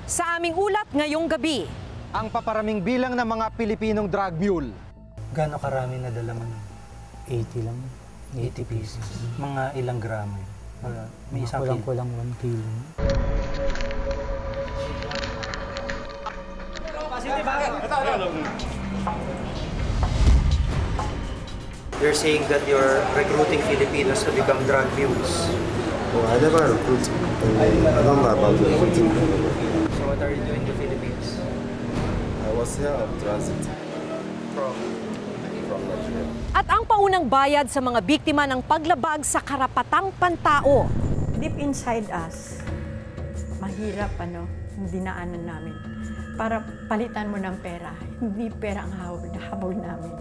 Sa aming ulat ngayong gabi, ang paparaming bilang ng mga Pilipinong drug mule. Gano'ng karami na dala mo? 80 lang. 80 pieces. Mga ilang gramo yun? May isang kilo. Kulang 1 kilo. You're saying that you're recruiting Filipinos to become drug mules. Well, I never recruit. I don't know about recruiting. So what are you doing in the Philippines? I was here on transit from Nigeria. at ang paunang bayad sa mga biktima ng paglabag sa karapatang pantao. Deep inside us, mahirap yung dinaanan namin. Para palitan mo ng pera, hindi pera ang habol namin.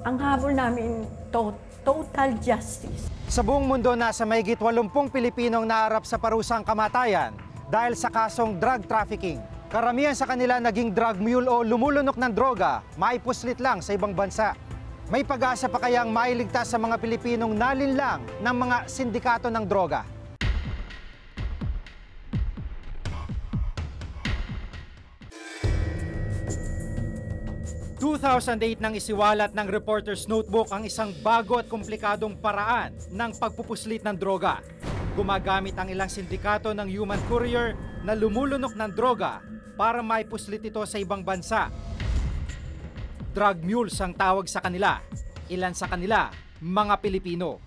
Ang habol namin, total justice. Sa buong mundo, nasa mahigit 80 Pilipinong naharap sa parusang kamatayan dahil sa kasong drug trafficking. Karamihan sa kanila naging drug mule o lumulunok ng droga, maipuslit lang sa ibang bansa. May pag-asa pa kayang mailigtas sa mga Pilipinong nalinlang ng mga sindikato ng droga? ...2008 nang isiwalat ng Reporter's Notebook ang isang bago at komplikadong paraan ng pagpupuslit ng droga. Gumagamit ang ilang sindikato ng human courier na lumulunok ng droga para maipuslit ito sa ibang bansa. Drug mules ang tawag sa kanila. Ilan sa kanila, mga Pilipino.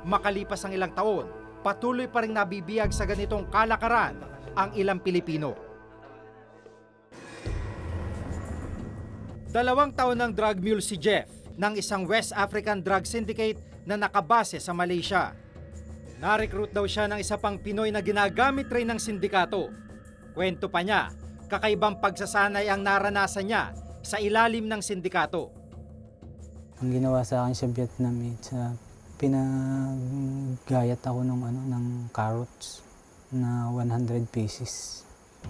Makalipas ang ilang taon, patuloy pa rin nabibiyag sa ganitong kalakaran ang ilang Pilipino. 2 taon ng drug mule si Jeff ng isang West African drug syndicate na nakabase sa Malaysia. Na-recruit daw siya ng isa pang Pinoy na ginagamit rin ng sindikato. Kwento pa niya, kakaibang pagsasanay ang naranasan niya sa ilalim ng sindikato. Ang ginawa sa akin sa Vietnam, pinagayat ako ng carrots na 100 pieces.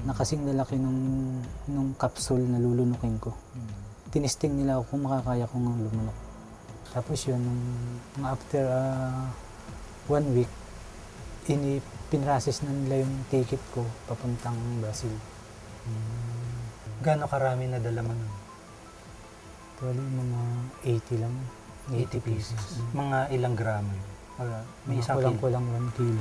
Nakasing lalaki nung capsule na lulunukin ko. Tinisting nila ako kung makakaya kong lumunok. Tapos yun, after 1 week, pinrasis na nila yung ticket ko papuntang Brazil. Gano'ng karami na dala mo nun? Actually, mga 80 lang. 80 pieces. Mga ilang gramo yun? May isang kilo. Kulang 1 kilo.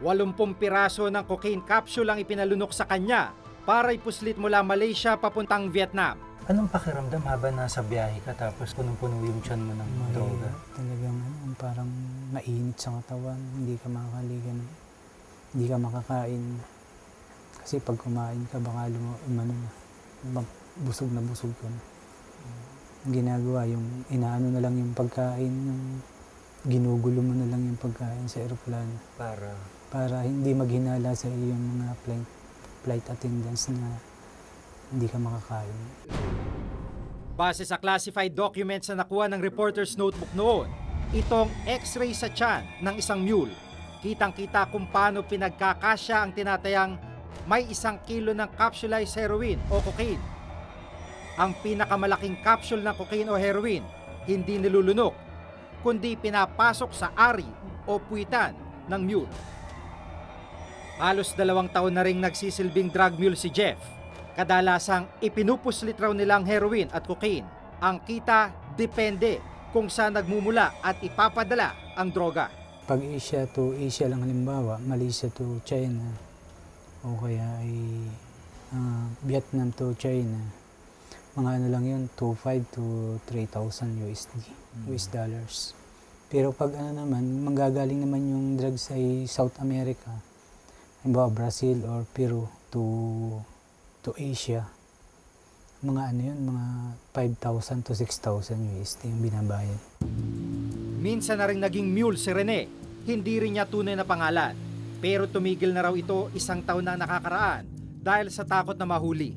80 piraso ng cocaine capsule ang ipinalunok sa kanya para ipuslit mula Malaysia papuntang Vietnam. Anong pakiramdam habang nasa biyahe ka tapos punong-puno yung tiyan mo ng droga? Talagang parang mainit sa katawan, hindi ka makakaligan, hindi ka makakain. Kasi pag kumain ka, baka busog na busog ka na. Ginagawa, yung inaano na lang yung pagkain, yung ginugulo mo na lang yung pagkain sa aeroplano. Para hindi maghinala sa iyong mga flight attendants na hindi ka makakain. Base sa classified documents na nakuha ng Reporter's Notebook noon, itong x-ray sa tiyan ng isang mule. Kitang-kita kung paano pinagkakasya ang tinatayang may 1 kilo ng capsulized heroin o cocaine. Ang pinakamalaking capsule ng cocaine o heroin, hindi nilulunok, kundi pinapasok sa ari o puwitan ng mule. Halos 2 taon na ring nagsisilbing drug mule si Jeff. Kadalasang ipinupuslit raw nilang heroin at cocaine. Ang kita, depende kung saan nagmumula at ipapadala ang droga. Pag Asia to Asia lang halimbawa, Malaysia to China, o kaya ay Vietnam to China, mga lang yun, 2,500 to 3,000 US dollars. Pero pag naman, manggagaling naman yung drugs ay South America, halimbawa Brazil or Peru to Asia, mga mga 5,000 to 6,000 USD yung binabayad. Minsan na rin naging mule si Rene, hindi rin niya tunay na pangalan. Pero tumigil na raw ito 1 taon na nakakaraan dahil sa takot na mahuli.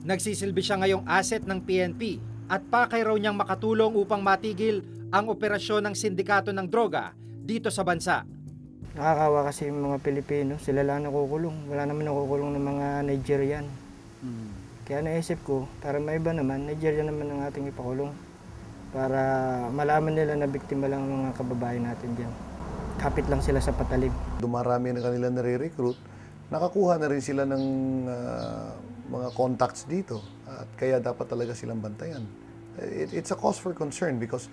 Nagsisilbi siya ngayong asset ng PNP at pakay raw niyang makatulong upang matigil ang operasyon ng sindikato ng droga dito sa bansa. Nakakawa kasi yung mga Pilipino, sila lang nakukulong. Wala naman nakukulong ng mga Nigerian. Kaya naisip ko, para maiba naman, Nigeria naman ang ating ipakulong. Para malaman nila na biktima lang ang mga kababayan natin dyan. Kapit lang sila sa patalim. Dumarami na kanila nare-recruit, nakakuha na rin sila ng mga contacts dito at kaya dapat talaga silang bantayan. It's a cause for concern because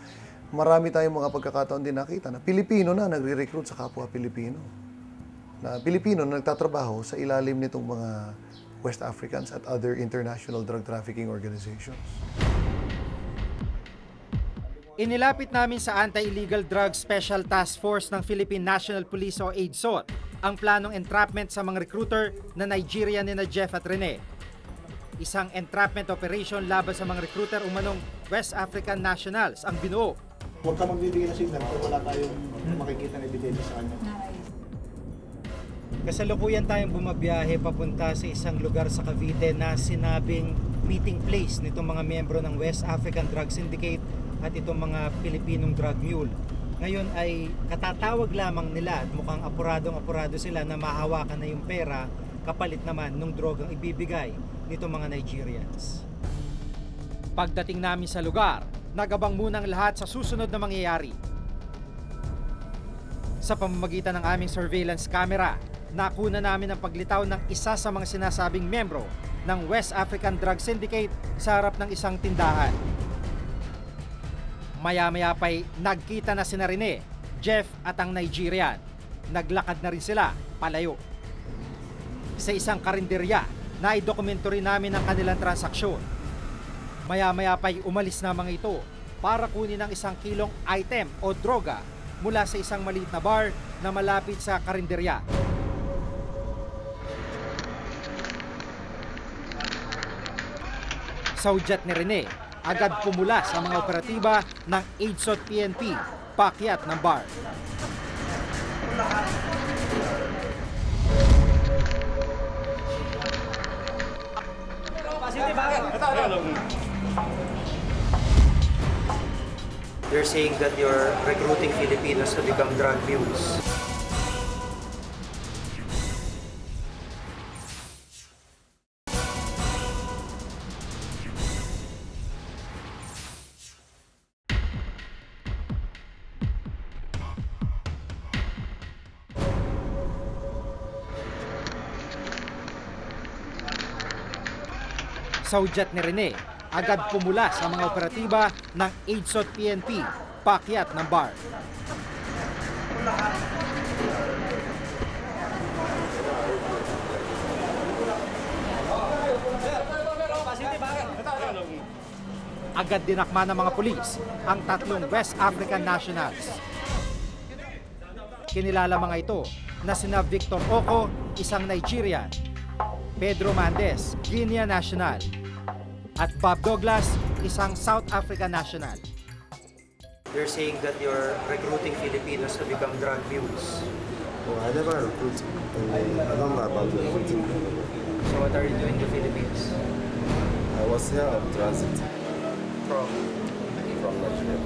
marami tayong mga pagkakataon din nakita na Pilipino na nagre-recruit sa kapwa Pilipino. Na Pilipino na nagtatrabaho sa ilalim nitong mga West Africans at other international drug trafficking organizations. Inilapit namin sa Anti-Illegal Drug Special Task Force ng Philippine National Police o AIDSOT ang planong entrapment sa mga recruiter na Nigerian ni Jeff at Rene. Isang entrapment operation laban sa mga recruiter umanong West African nationals ang binuo. Huwag ka magbibigay ng signal kung wala tayong makikita na ebidensya sa kanya. Kasalukuyan tayong bumabiyahe papunta sa isang lugar sa Cavite na sinabing meeting place nitong mga miyembro ng West African Drug Syndicate at itong mga Pilipinong drug mule. Ngayon ay katatawag lamang nila at mukhang apuradong-apurado sila na mahawakan na yung pera kapalit naman ng drogang ibibigay nitong mga Nigerians. Pagdating namin sa lugar, nagabang munang lahat sa susunod na mangyayari. Sa pamamagitan ng aming surveillance camera, nakuna namin ang paglitaw ng isa sa mga sinasabing membro ng West African Drug Syndicate sa harap ng isang tindahan. Maya-maya pa'y nagkita na sina Rene, Jeff at ang Nigerian. Naglakad na rin sila palayo. Sa isang karinderya, naidokumento rin namin ang kanilang transaksyon. Maya-maya pa'y umalis na mga ito para kunin ang 1 kilong item o droga mula sa isang maliit na bar na malapit sa karinderya. Sa udyat ni Rene, agad pumula sa mga operatiba ng AIDSOT PNP, paakyat ng bar. They're saying that you're recruiting Filipinos to become drug mules. Sa udyat ni Rene, agad pumula sa mga operatiba ng AIDSOT PNP, paakyat ng bar. Agad dinakma ng mga pulis ang 3 West African nationals. Kinilala mga ito na sina Victor Oko, isang Nigerian, Pedro Mandes, Guinea national, at Bob Douglas, isang South African national. They're saying that you're recruiting Filipinos to become drug mules. Oh, I never recruit. I don't know about recruiting. So what are you doing in the Philippines? I was here on transit From Nigeria.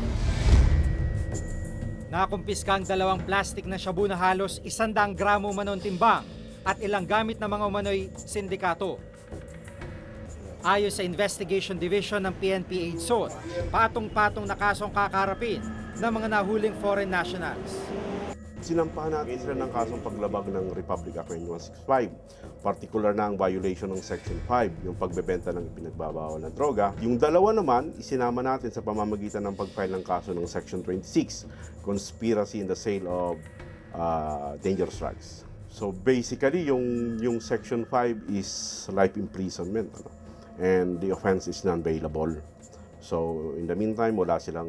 Nakumpiska ang 2 plastic na shabu na halos 100 gramo manon timbang at ilang gamit na mga umano'y sindikato. Ayon sa Investigation Division ng PNP AIDSOT, patong-patong na kasong kakarapin ng mga nahuling foreign nationals. Sinampahan natin sila ng kasong paglabag ng Republic Act 9165. Particular na ang violation ng Section 5, yung pagbebenta ng ipinagbabawal na droga. Yung 2 naman, isinama natin sa pamamagitan ng pag-file ng kaso ng Section 26, Conspiracy in the Sale of Dangerous Drugs. So basically, yung Section 5 is life imprisonment. And the offense is non-bailable. So in the meantime, wala silang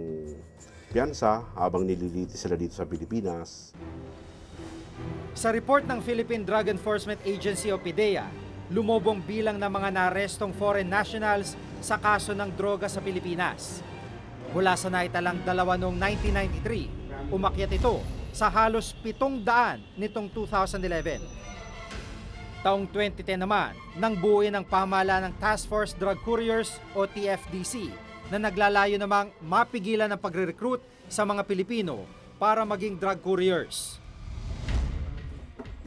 piyansa habang nililiti sila dito sa Pilipinas. Sa report ng Philippine Drug Enforcement Agency o PDEA, lumobong bilang ng mga naarestong foreign nationals sa kaso ng droga sa Pilipinas. Mula sa naitalang 2 noong 1993, umakyat ito sa halos 700 nitong 2011. Taong 2010 naman, nang buuin ang pamahalaan ng Task Force Drug Couriers o TFDC na naglalayo namang mapigilan ang pagre-recruit sa mga Pilipino para maging drug couriers.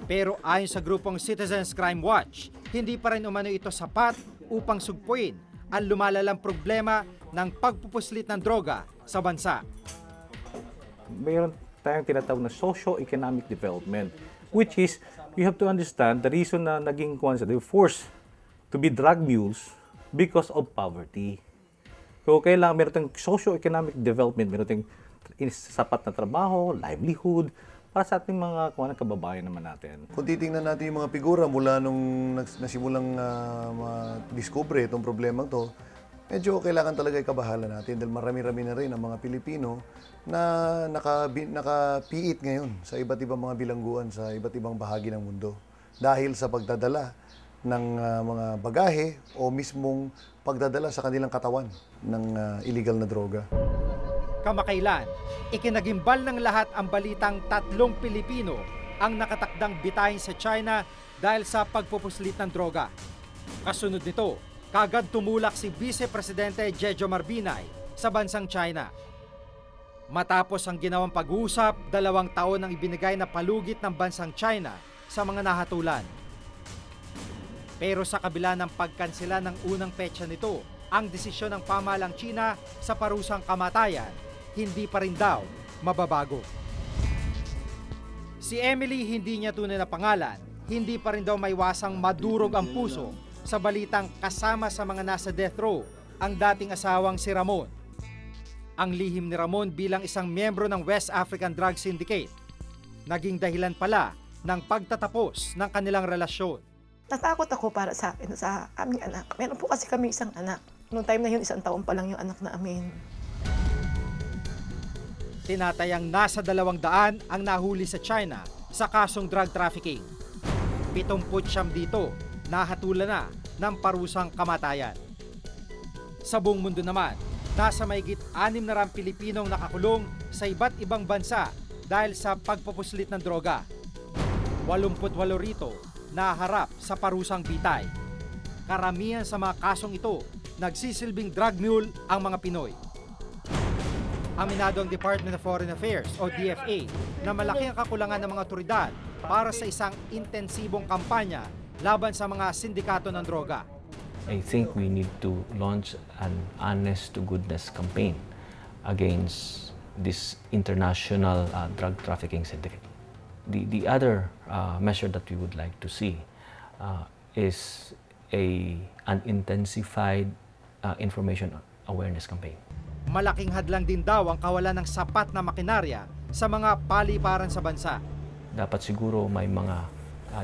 Pero ayon sa grupong Citizens Crime Watch, hindi pa rin umano ito sapat upang sugpuin ang lumalalang problema ng pagpupuslit ng droga sa bansa. Mayroon tayong tinatawag na socio-economic development. Which is, you have to understand the reason na naging they were forced to be drug mules because of poverty. So, kailangan meron tayong socio-economic development, meron tayong sapat na trabaho, livelihood, para sa ating mga kababayan naman natin. Kung titingnan natin yung mga figura mula nung nasimulang ma-discover itong problemang to, medyo kailangan talaga ikabahala natin dahil marami-rami na rin ang mga Pilipino na nakapiit ngayon sa iba't ibang mga bilangguan sa iba't ibang bahagi ng mundo dahil sa pagdadala ng mga bagahe o mismong pagdadala sa kanilang katawan ng illegal na droga. Kamakailan, ikinagimbal ng lahat ang balitang 3 Pilipino ang nakatakdang bitahin sa China dahil sa pagpupuslit ng droga. Kasunod nito, kagad tumulak si Vice Presidente Jejo Marbinay sa bansang China. Matapos ang ginawang pag-uusap, 2 taon ang ibinigay na palugit ng bansang China sa mga nahatulan. Pero sa kabila ng pagkansela ng unang petsa nito, ang desisyon ng pamahalang China sa parusang kamatayan, hindi pa rin daw mababago. Si Emily, hindi niya tunay na pangalan, hindi pa rin daw maiwasang madurog ang puso sa balitang kasama sa mga nasa death row ang dating asawang si Ramon. Ang lihim ni Ramon bilang isang miyembro ng West African Drug Syndicate, naging dahilan pala ng pagtatapos ng kanilang relasyon. Natakot ako para sa akin, sa aming anak. Meron po kasi kami isang anak. Noong time na yun, 1 taon pa lang yung anak namin. Tinatayang nasa 200 ang nahuli sa China sa kasong drug trafficking. 79 dito, nahatulan na ng parusang kamatayan. Sa buong mundo naman, nasa mahigit 6 na Pilipinong nakakulong sa iba't ibang bansa dahil sa pagpupuslit ng droga. 88 rito naharap sa parusang bitay. Karamihan sa mga kasong ito, nagsisilbing drug mule ang mga Pinoy. Aminado ang Department of Foreign Affairs o DFA na malaki ang kakulangan ng mga otoridad para sa isang intensibong kampanya laban sa mga sindikato ng droga. I think we need to launch an honest to goodness campaign against this international drug trafficking syndicate. The other measure that we would like to see is an intensified information awareness campaign. Malaking hadlang din daw ang kawalan ng sapat na makinarya sa mga paliparan sa bansa. Dapat siguro may mga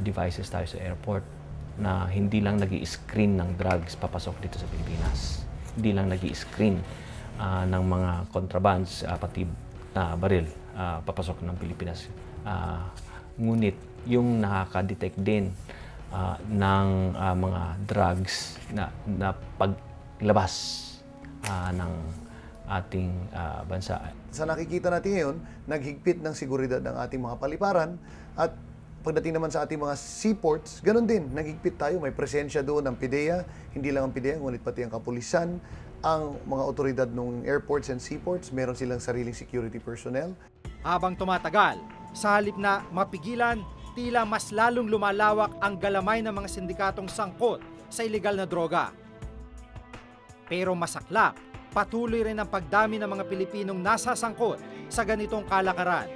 devices tayo sa airport na hindi lang nag-i-screen ng drugs papasok dito sa Pilipinas. Hindi lang nag-i-screen ng mga contrabands, pati baril, papasok ng Pilipinas. Ngunit yung nakaka-detect din ng mga drugs na paglabas ng ating bansa. Sa nakikita natin ngayon, naghigpit ng seguridad ng ating mga paliparan at pagdating naman sa ating mga seaports, ganun din, naghigpit tayo. May presensya doon ng PIDEA, hindi lang ang PIDEA, ngunit pati ang kapulisan, ang mga otoridad ng airports and seaports, meron silang sariling security personnel. Habang tumatagal, sa halip na mapigilan, tila mas lalong lumalawak ang galamay ng mga sindikatong sangkot sa ilegal na droga. Pero masaklap, patuloy rin ang pagdami ng mga Pilipinong nasasangkot sa ganitong kalakaran.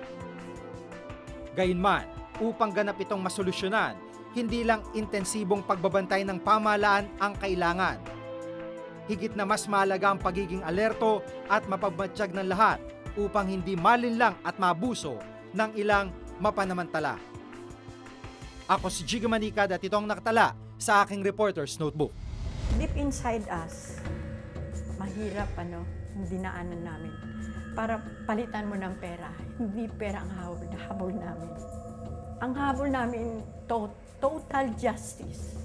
Gayunman, upang ganap itong masolusyonan, hindi lang intensibong pagbabantay ng pamahalaan ang kailangan. Higit na mas mahalaga ang pagiging alerto at mapagmatsyag ng lahat upang hindi malinlang at mabuso ng ilang mapanamantala. Ako si Jigo Manicad at ito ang nakatala sa aking Reporter's Notebook. Deep inside us, mahirap dinaanan namin. Para palitan mo ng pera, hindi pera ang habol namin. Ang habol namin, total justice.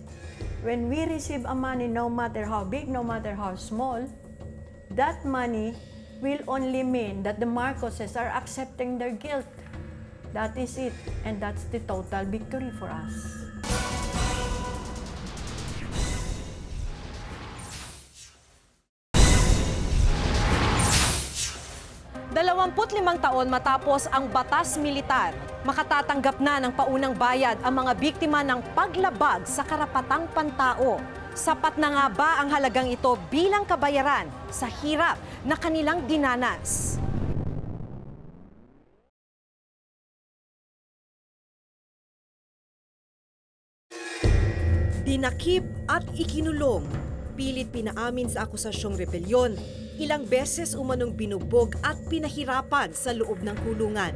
When we receive a money, no matter how big, no matter how small, that money will only mean that the Marcoses are accepting their guilt. That is it, and that's the total victory for us. limang taon matapos ang batas militar, makatatanggap na ng paunang bayad ang mga biktima ng paglabag sa karapatang pantao. Sapat na nga ba ang halagang ito bilang kabayaran sa hirap na kanilang dinanas? Dinakip at ikinulong. Pilit pinaamin sa akusasyong rebelyon. Ilang beses umanong binugbog at pinahirapan sa loob ng kulungan.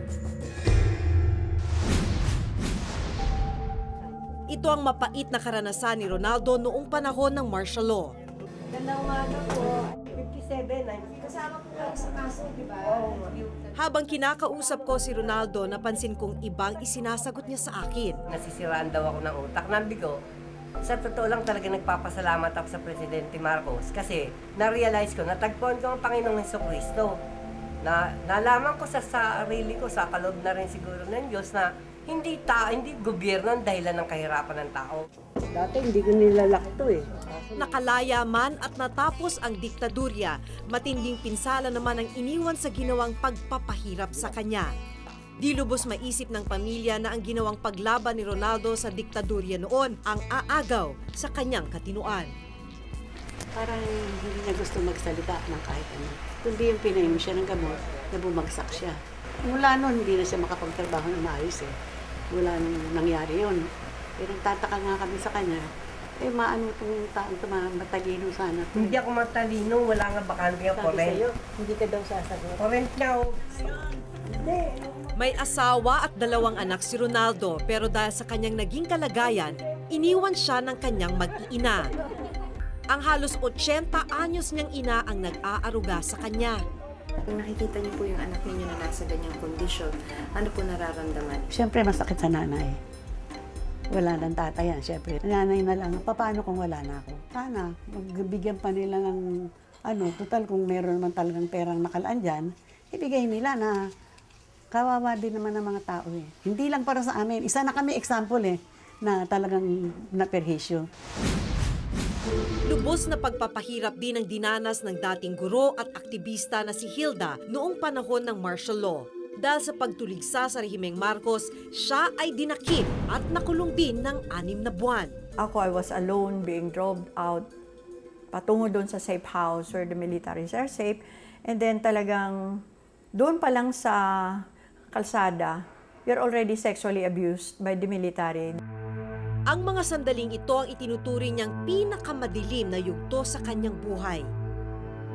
Ito ang mapait na karanasan ni Ronaldo noong panahon ng martial law. Ganda umaga po, 57, kasama po kayo sa kaso, di ba? Habang kinakausap ko si Ronaldo, napansin kong ibang isinasagot niya sa akin. Nasisiraan daw ako ng utak. Nabi ko, sa totoo lang talaga nagpapasalamat ako sa Presidente Marcos kasi na-realize ko, natagpuan ko ang Panginoong Jesucristo. Nalaman ko sa sarili ko, sa kaloob na rin siguro ng Diyos na hindi gobyerno ang dahilan ng kahirapan ng tao. Dati hindi ko nilalakto eh. Nakalaya man at natapos ang diktadurya, matinding pinsala naman ang iniwan sa ginawang pagpapahirap sa kanya. Di lubos maisip ng pamilya na ang ginawang paglaban ni Ronaldo sa diktadurya noon ang aagaw sa kanyang katinuan. Parang hindi niya gusto magsalita ng kahit ano. Kundi yung pinainom siya ng gamot na bumagsak siya. Mula noon, hindi na siya makapagtrabaho ng maayos eh. Wala nang nangyari yun. Pero nagtataka nga kami sa kanya, maano itong taong matalino sana. Hindi ako matalino, wala nga bakante ako rin. Hindi ka daw sasagot. Correct niya ako. May asawa at 2 anak si Ronaldo, pero dahil sa kanyang naging kalagayan, iniwan siya ng kanyang mag-iina. Ang halos 80 anyos niyang ina ang nag-aaruga sa kanya. Kung nakikita niyo po yung anak niyo na nasa ganyang kondisyon, ano po nararamdaman? Siyempre masakit sa nanay. Wala nang tatay yan, siyempre. Nanay na lang, paano kung wala na ako? Sana, magbigyan pa nila ng, total kung meron naman talagang perang nakalaan dyan, ibigay nila na kawawa din naman ng mga tao eh. Hindi lang para sa amin, isa na kami example na talagang naperhisyo. Lubos na pagpapahirap din ang dinanas ng dating guro at aktivista na si Hilda noong panahon ng martial law. Dahil sa pagtuligsa sa rehimeng Marcos, siya ay dinakip at nakulong din ng 6 na buwan. Ako, I was alone being dropped out patungo doon sa safe house where the militaries are safe. And then talagang doon pa lang sa kalsada, you're already sexually abused by the military. Ang mga sandaling ito ang itinuturing niyang pinakamadilim na yugto sa kanyang buhay.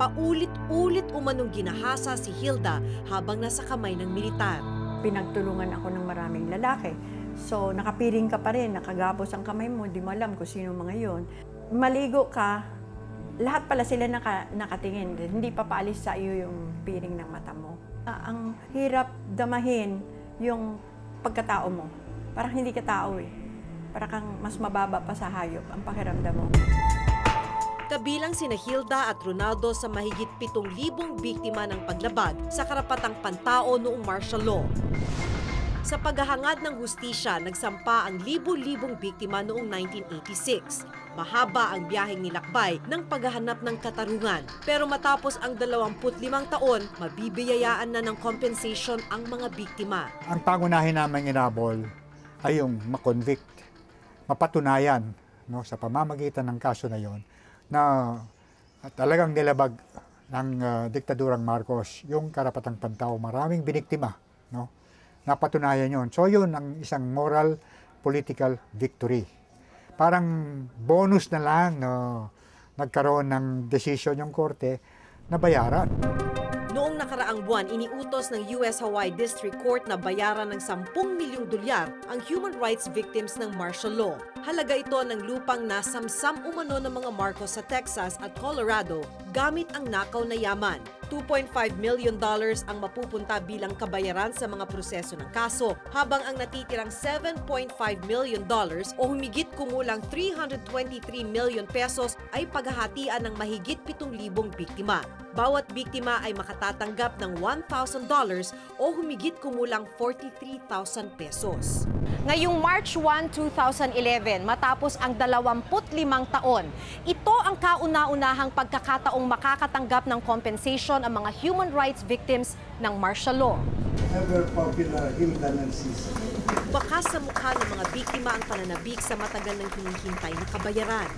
Paulit-ulit umanong ginahasa si Hilda habang nasa kamay ng militar. Pinagtulungan ako ng maraming lalaki. So, nakapiring ka pa rin, nakagapos ang kamay mo, di mo alam kung sino mga yon. Maligo ka, lahat pala sila nakatingin. Hindi pa paalis sa iyo yung piring ng mata mo. Ang hirap damahin yung pagkatao mo. Parang hindi ka tao eh. Para kang mas mababa pa sa hayop ang pakiramdam mo. Kabilang sina Hilda at Ronaldo sa mahigit 7,000 biktima ng paglabag sa karapatang pantao noong martial law. Sa paghahangad ng hustisya, nagsampa ang libo-libong biktima noong 1986. Mahaba ang biyaheng nilakbay ng paghahanap ng katarungan. Pero matapos ang 25 taon, mabibiyayaan na ng compensation ang mga biktima. Ang pangunahin namin inabol ay yung makonvict, mapatunayan sa pamamagitan ng kaso na yon na talagang nilabag ng diktadurang Marcos yung karapatang pantao. Maraming biniktima, napatunayan yon. So yun ang isang moral political victory. Parang bonus na lang nagkaroon ng desisyon yung korte na bayaran. Noong nakaraang buwan, iniutos ng US Hawaii District Court na bayaran ng $10 milyong ang human rights victims ng martial law. Halaga ito ng lupang nasamsam umano ng mga Marcos sa Texas at Colorado gamit ang nakaw na yaman. $2.5 million ang mapupunta bilang kabayaran sa mga proseso ng kaso, habang ang natitirang $7.5 million o humigit kumulang 323 million pesos ay paghahatian ng mahigit 7,000 biktima. Bawat biktima ay makatatanggap ng $1,000 o humigit kumulang 43,000 pesos. Ngayong March 1, 2011, matapos ang 25 taon, ito ang kauna-unahang pagkakataong makakatanggap ng compensation ang mga human rights victims ng martial law. Ever popular Hilda Narcisa. Bakas sa mukha ng mga biktima ang pananabik sa matagal ng hinihintay na kabayaran.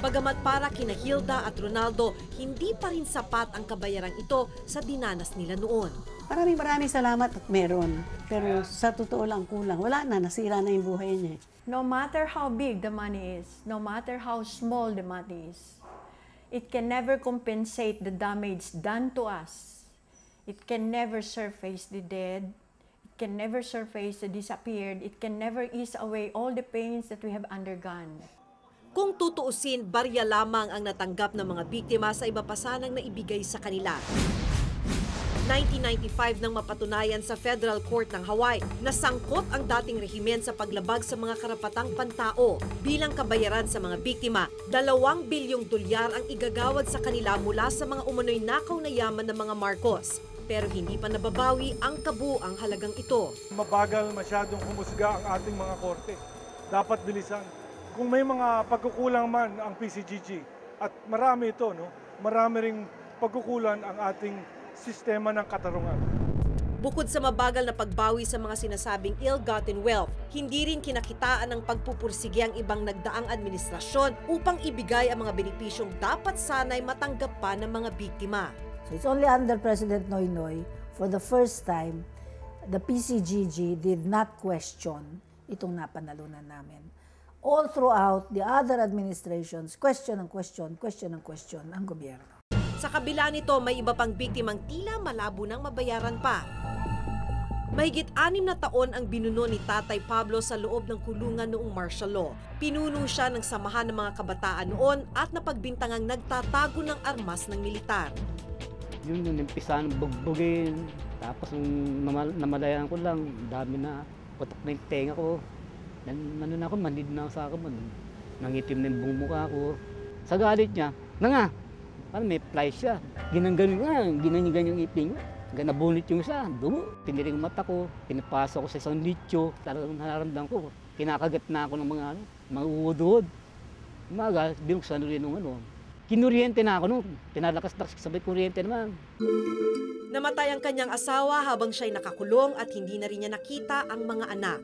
Bagamat para kina Hilda at Ronaldo, hindi pa rin sapat ang kabayarang ito sa dinanas nila noon. Maraming salamat at meron. Pero sa totoo lang kulang. Wala na, nasira na yung buhay niya. No matter how big the money is, no matter how small the money is, it can never compensate the damage done to us. It can never surface the dead. It can never surface the disappeared. It can never ease away all the pains that we have undergone. Kung tutuusin, barya lamang ang natanggap ng mga biktima sa iba pa sanang naibigay sa kanila. 1995 nang mapatunayan sa Federal Court ng Hawaii na sangkot ang dating rehimen sa paglabag sa mga karapatang pantao bilang kabayaran sa mga biktima. 2 bilyong dolyar ang igagawad sa kanila mula sa mga umano'y nakaw na yaman ng mga Marcos. Pero hindi pa nababawi ang kabuang halagang ito. Mabagal masyadong humusga ang ating mga korte. Dapat bilisan. Kung may mga pagkukulang man ang PCGG, at marami ito, no? Marami ring pagkukulan ang ating sistema ng katarungan. Bukod sa mabagal na pagbawi sa mga sinasabing ill-gotten wealth, hindi rin kinakitaan ng pagpupursige ang ibang nagdaang administrasyon upang ibigay ang mga benepisyong dapat sanay matanggap pa ng mga biktima. So it's only under President Noynoy, for the first time, the PCGG did not question itong napanalunan namin. All throughout the other administrations, question ang gobyerno. Sa kabila nito, may iba pang biktimang tila malabo nang mabayaran pa. Mahigit 6 na taon ang binuno ni Tatay Pablo sa loob ng kulungan noong martial law. Pinuno siya ng samahan ng mga kabataan noon at napagbintangang nagtatago ng armas ng militar. Yun yung umpisan bugbugin, tapos namalayan ko lang, dami na, putok na yung tenga ko. Ano na ako, manid na sa akin, nangitim na yung buong mukha ko. Sa galit niya, parang may fly siya. Ginanyan yung ipin. Nabunit yung isa, dugo. Piniring mata ko, pinapasok ko sa isang lityo. Talagang nararamdam ko, kinakagat na ako ng mga uod-uod. Umaga, binuksan rin ng kinuryente na ako pinalakas-lakas sabay kuryente naman. Namatay ang kanyang asawa habang siya'y nakakulong at hindi na rin niya nakita ang mga anak.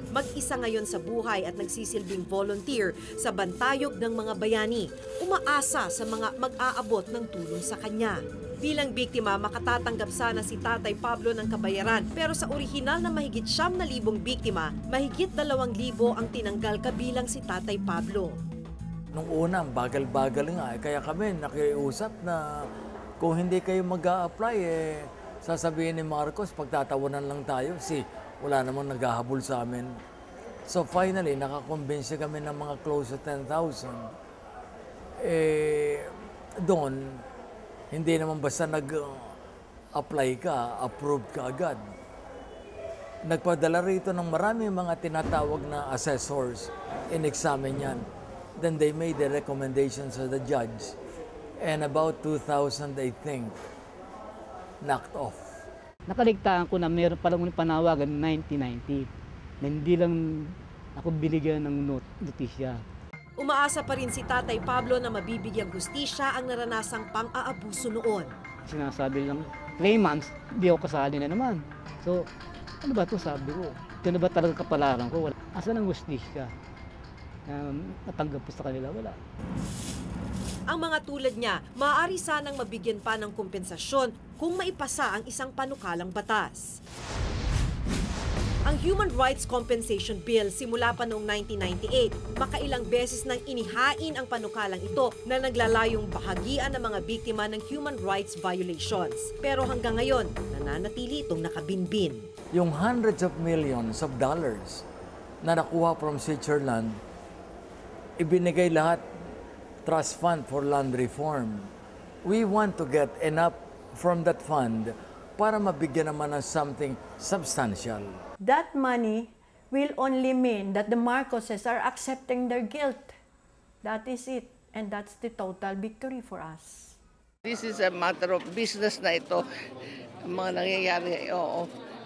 Mag-isa ngayon sa buhay at nagsisilbing volunteer sa bantayog ng mga bayani, umaasa sa mga mag-aabot ng tulong sa kanya. Bilang biktima, makatatanggap sana si Tatay Pablo ng kabayaran, pero sa orihinal na mahigit 9,000 biktima, mahigit 2,000 ang tinanggal kabilang si Tatay Pablo. Nung una, bagal-bagal nga, kaya kami nakiusap na kung hindi kayo mag-a-apply, sasabihin ni Marcos, pagtatawanan lang tayo, wala namang naghahabol sa amin. So finally, nakakonvince kami ng mga close to 10,000. Doon, hindi naman basta nag-apply ka, approved ka agad. Nagpadala rito ng marami mga tinatawag na assessors, in-examine yan. Then they made the recommendations to the judge. And about 2,000, I think, knocked off. Nakaligtaan ko na mayroon palang panawagan 1990 na hindi lang ako binigyan ng notisya. Umaasa pa rin si Tatay Pablo na mabibigyang hustisya ang naranasang pang-aabuso noon. Sinasabi lang, claimants, hindi ako kasali na naman. So, ano ba ito sabi ko? Ito na ba talaga kapalaran ko? Asan ang hustisya? Natanggap po sa kanila, wala. Ang mga tulad niya, maaari sanang mabigyan pa ng kompensasyon kung maipasa ang isang panukalang batas. Ang Human Rights Compensation Bill simula pa noong 1998, makailang beses nang inihain ang panukalang ito na naglalayong bahagian ng mga biktima ng human rights violations. Pero hanggang ngayon, nananatili itong nakabinbin. Yung hundreds of millions of dollars na nakuha from Switzerland, ibinigay lahat trust fund for land reform. We want to get enough from that fund para mabigyan naman ng something substantial. That money will only mean that the Marcoses are accepting their guilt. That is it. And that's the total victory for us. This is a matter of business na ito. Ang mga nangyayari,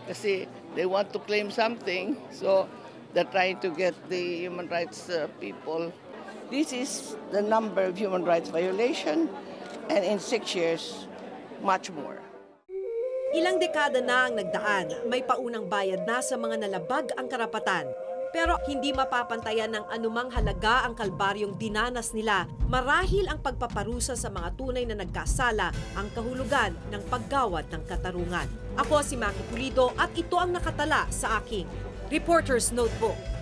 kasi they want to claim something, so they're trying to get the human rights people. This is the number of human rights violation, and in 6 years, much more. Ilang dekada na ang nagdaan, may paunang bayad na sa mga nalabag ang karapatan. Pero hindi mapapantayan ng anumang halaga ang kalbaryong dinanas nila marahil ang pagpaparusa sa mga tunay na nagkasala ang kahulugan ng paggawad ng katarungan. Ako si Maki Pulido at ito ang nakatala sa aking Reporter's Notebook.